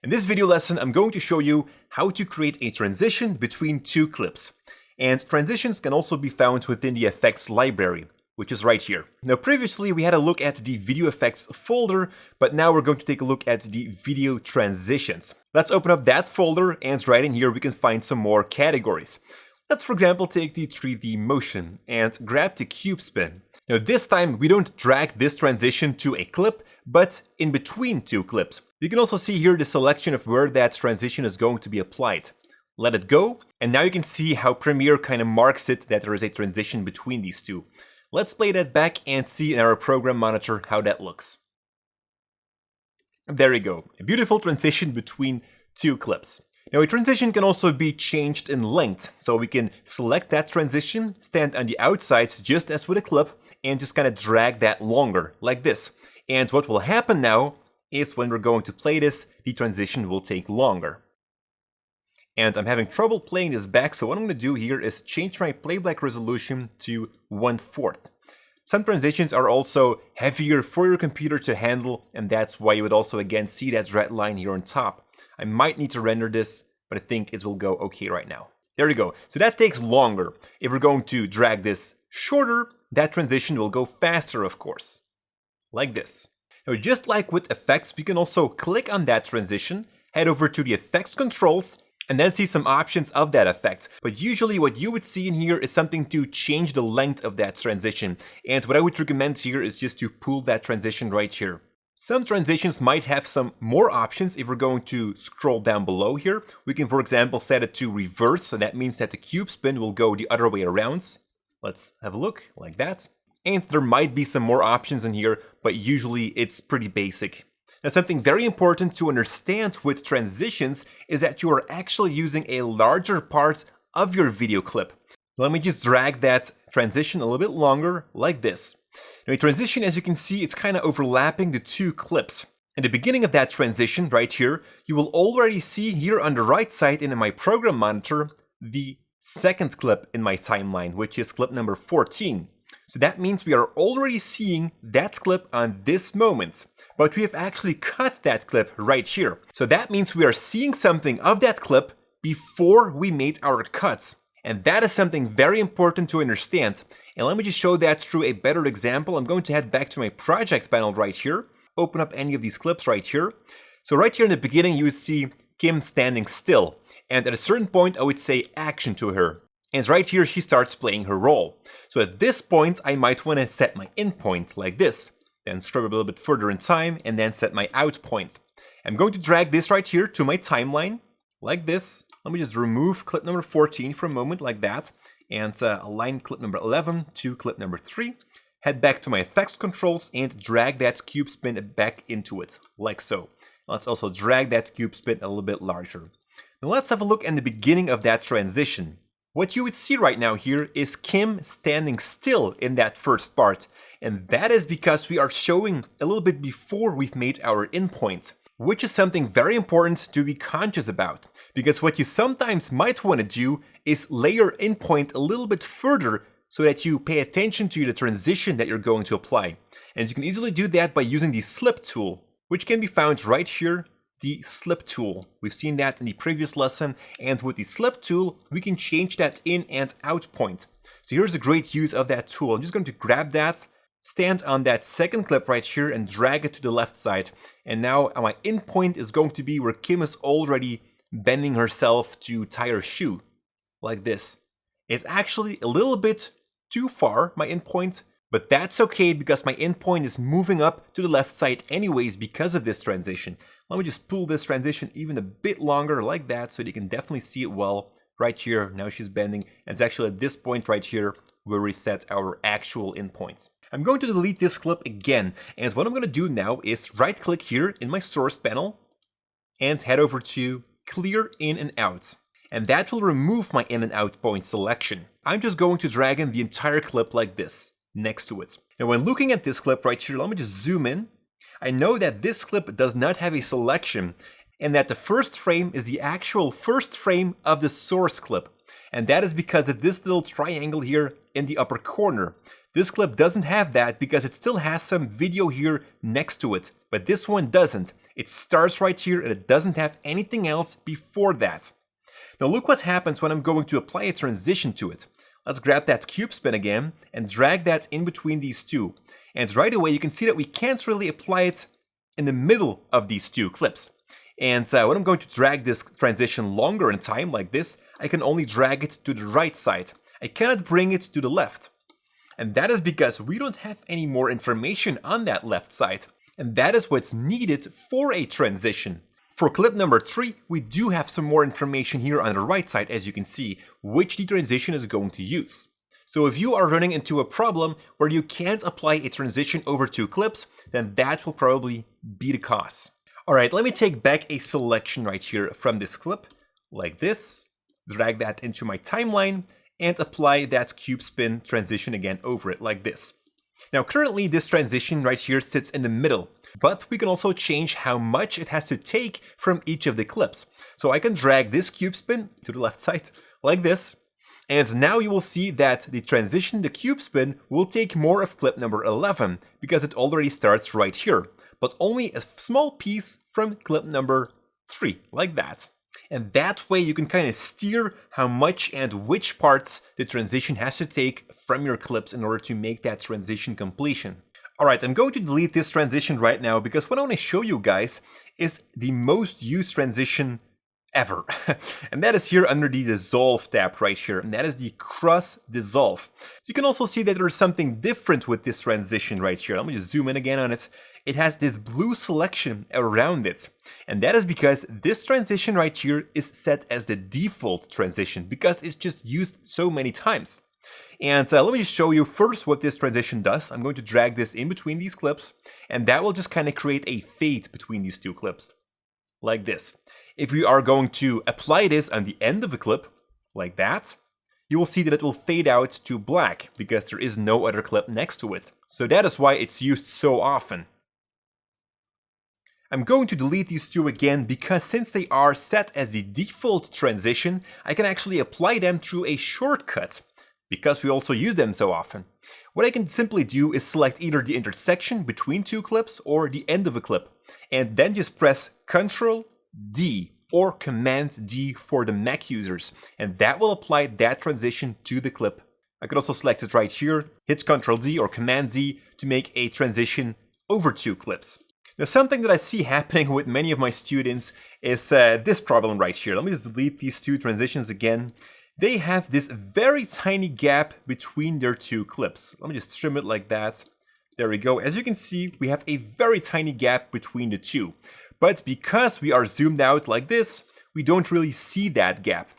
In this video lesson, I'm going to show you how to create a transition between two clips. And transitions can also be found within the effects library, which is right here. Now previously we had a look at the video effects folder, but now we're going to take a look at the video transitions. Let's open up that folder, and right in here we can find some more categories. Let's for example take the 3D motion and grab the cube spin. Now this time we don't drag this transition to a clip, but in between two clips. You can also see here the selection of where that transition is going to be applied. Let it go, and now you can see how Premiere kind of marks it that there is a transition between these two. Let's play that back and see in our program monitor how that looks. There you go, a beautiful transition between two clips. Now a transition can also be changed in length, so we can select that transition, stand on the outsides just as with a clip, and just kind of drag that longer, like this. And what will happen now is when we're going to play this, the transition will take longer. And I'm having trouble playing this back, so what I'm going to do here is change my playback resolution to 1/4. Some transitions are also heavier for your computer to handle, and that's why you would also again see that red line here on top. I might need to render this, but I think it will go okay right now. There you go. So that takes longer. If we're going to drag this shorter, that transition will go faster, of course. Like this. Now, just like with effects, we can also click on that transition, head over to the effects controls, and then see some options of that effect. But usually what you would see in here is something to change the length of that transition. And what I would recommend here is just to pull that transition right here. Some transitions might have some more options. If we're going to scroll down below here, we can, for example, set it to reverse. So that means that the cube spin will go the other way around. Let's have a look, like that. And there might be some more options in here, but usually it's pretty basic. Now, something very important to understand with transitions is that you are actually using a larger part of your video clip. Let me just drag that transition a little bit longer, like this. Now, a transition, as you can see, it's kind of overlapping the two clips. In the beginning of that transition, right here, you will already see here on the right side in my program monitor, the second clip in my timeline, which is clip number 14. So that means we are already seeing that clip on this moment, but we have actually cut that clip right here. So that means we are seeing something of that clip before we made our cuts. And that is something very important to understand. And let me just show that through a better example. I'm going to head back to my project panel right here, open up any of these clips right here. So right here in the beginning, you would see Kim standing still. And at a certain point, I would say action to her. And right here, she starts playing her role. So at this point, I might want to set my in point like this. Then scrub a little bit further in time and then set my out point. I'm going to drag this right here to my timeline like this. Let me just remove clip number 14 for a moment like that. And align clip number 11 to clip number 3. Head back to my effects controls and drag that cube spin back into it, like so. Let's also drag that cube spin a little bit larger. Now let's have a look at the beginning of that transition. What you would see right now here is Kim standing still in that first part. And that is because we are showing a little bit before we've made our in point, which is something very important to be conscious about. Because what you sometimes might want to do is lay your in point a little bit further so that you pay attention to the transition that you're going to apply. And you can easily do that by using the slip tool, which can be found right here. The slip tool. We've seen that in the previous lesson, and with the slip tool, we can change that in and out point. So here's a great use of that tool. I'm just going to grab that, stand on that second clip right here and drag it to the left side. And now my in point is going to be where Kim is already bending herself to tie her shoe, like this. It's actually a little bit too far, my in point, but that's okay because my in point is moving up to the left side anyways because of this transition. Let me just pull this transition even a bit longer like that so that you can definitely see it well. Right here, now she's bending. And it's actually at this point right here where we set our actual in points. I'm going to delete this clip again. And what I'm going to do now is right click here in my source panel and head over to clear in and out. And that will remove my in and out point selection. I'm just going to drag in the entire clip like this next to it. Now when looking at this clip right here, let me just zoom in. I know that this clip does not have a selection and that the first frame is the actual first frame of the source clip. And that is because of this little triangle here in the upper corner. This clip doesn't have that because it still has some video here next to it, but this one doesn't. It starts right here and it doesn't have anything else before that. Now look what happens when I'm going to apply a transition to it. Let's grab that cube spin again and drag that in between these two. And right away you can see that we can't really apply it in the middle of these two clips. And when I'm going to drag this transition longer in time like this, I can only drag it to the right side. I cannot bring it to the left. And that is because we don't have any more information on that left side. And that is what's needed for a transition. For clip number 3, we do have some more information here on the right side, as you can see, which the transition is going to use. So if you are running into a problem where you can't apply a transition over 2 clips, then that will probably be the cause. Alright, let me take back a selection right here from this clip, like this, drag that into my timeline, and apply that cube spin transition again over it, like this. Now currently this transition right here sits in the middle, but we can also change how much it has to take from each of the clips. So I can drag this cube spin to the left side, like this, and now you will see that the transition, the cube spin, will take more of clip number 11, because it already starts right here, but only a small piece from clip number 3, like that. And that way you can kind of steer how much and which parts the transition has to take from your clips in order to make that transition completion. Alright, I'm going to delete this transition right now because what I want to show you guys is the most used transition ever. And that is here under the dissolve tab right here, and that is the cross dissolve. You can also see that there's something different with this transition right here. Let me just zoom in again on it. It has this blue selection around it, and that is because this transition right here is set as the default transition because it's just used so many times. And let me just show you first what this transition does. I'm going to drag this in between these clips, and that will just kind of create a fade between these 2 clips, like this. If we are going to apply this on the end of a clip, like that, you will see that it will fade out to black because there is no other clip next to it. So that is why it's used so often. I'm going to delete these 2 again because since they are set as the default transition, I can actually apply them through a shortcut because we also use them so often. What I can simply do is select either the intersection between 2 clips or the end of a clip, and then just press Ctrl D or Command D for the Mac users, and that will apply that transition to the clip. I could also select it right here, hit Ctrl D or Command D to make a transition over 2 clips. Now something that I see happening with many of my students is this problem right here. Let me just delete these 2 transitions again. They have this very tiny gap between their 2 clips. Let me just trim it like that. There we go. As you can see, we have a very tiny gap between the 2. But because we are zoomed out like this, we don't really see that gap.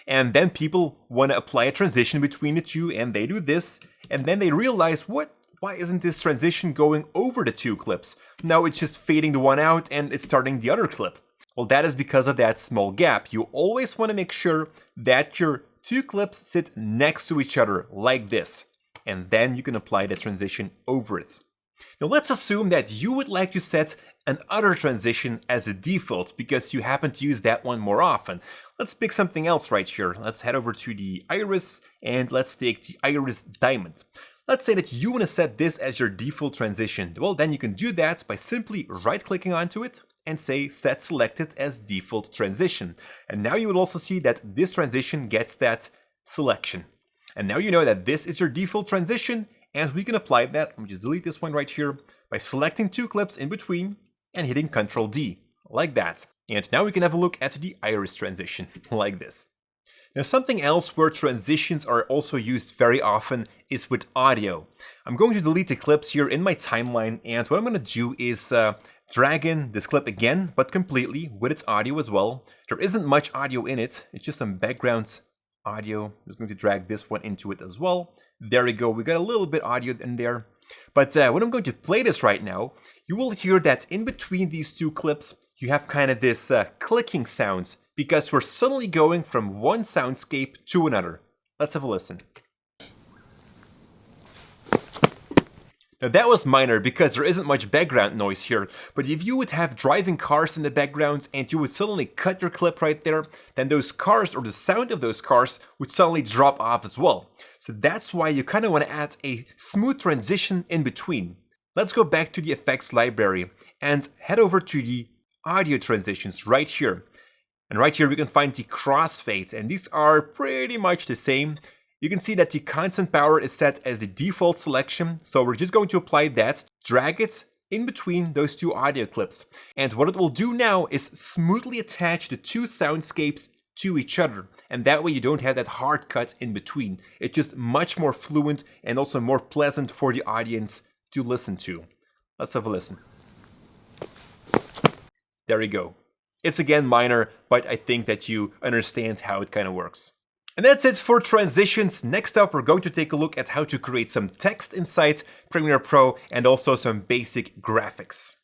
And then people want to apply a transition between the 2 and they do this, and then they realize, why isn't this transition going over the 2 clips? Now it's just fading the one out and it's starting the other clip. Well, that is because of that small gap. You always want to make sure that your 2 clips sit next to each other like this, and then you can apply the transition over it. Now let's assume that you would like to set another transition as a default because you happen to use that one more often. Let's pick something else right here. Let's head over to the iris and let's take the iris diamond. Let's say that you want to set this as your default transition. Well, then you can do that by simply right-clicking onto it and say set selected as default transition. And now you will also see that this transition gets that selection. And now you know that this is your default transition, and we can apply that. Let me just delete this one right here by selecting 2 clips in between and hitting Ctrl D, like that. And now we can have a look at the iris transition, like this. Now something else where transitions are also used very often is with audio. I'm going to delete the clips here in my timeline, and what I'm going to do is drag in this clip again, but completely with its audio as well. There isn't much audio in it, it's just some background audio. I'm just going to drag this one into it as well. There we go, we got a little bit audio in there. But when I'm going to play this right now, you will hear that in between these 2 clips, you have kind of this clicking sound, because we're suddenly going from one soundscape to another. Let's have a listen. Now that was minor because there isn't much background noise here, but if you would have driving cars in the background and you would suddenly cut your clip right there, then those cars or the sound of those cars would suddenly drop off as well. So that's why you kind of want to add a smooth transition in between. let's go back to the effects library and head over to the audio transitions right here. And right here we can find the crossfades, and these are pretty much the same. You can see that the constant power is set as the default selection, so we're just going to apply that, drag it in between those two audio clips. And what it will do now is smoothly attach the two soundscapes to each other, and that way you don't have that hard cut in between. It's just much more fluent and also more pleasant for the audience to listen to. Let's have a listen. There we go. It's again minor, but I think that you understand how it kind of works. And that's it for transitions. Next up, we're going to take a look at how to create some text inside Premiere Pro and also some basic graphics.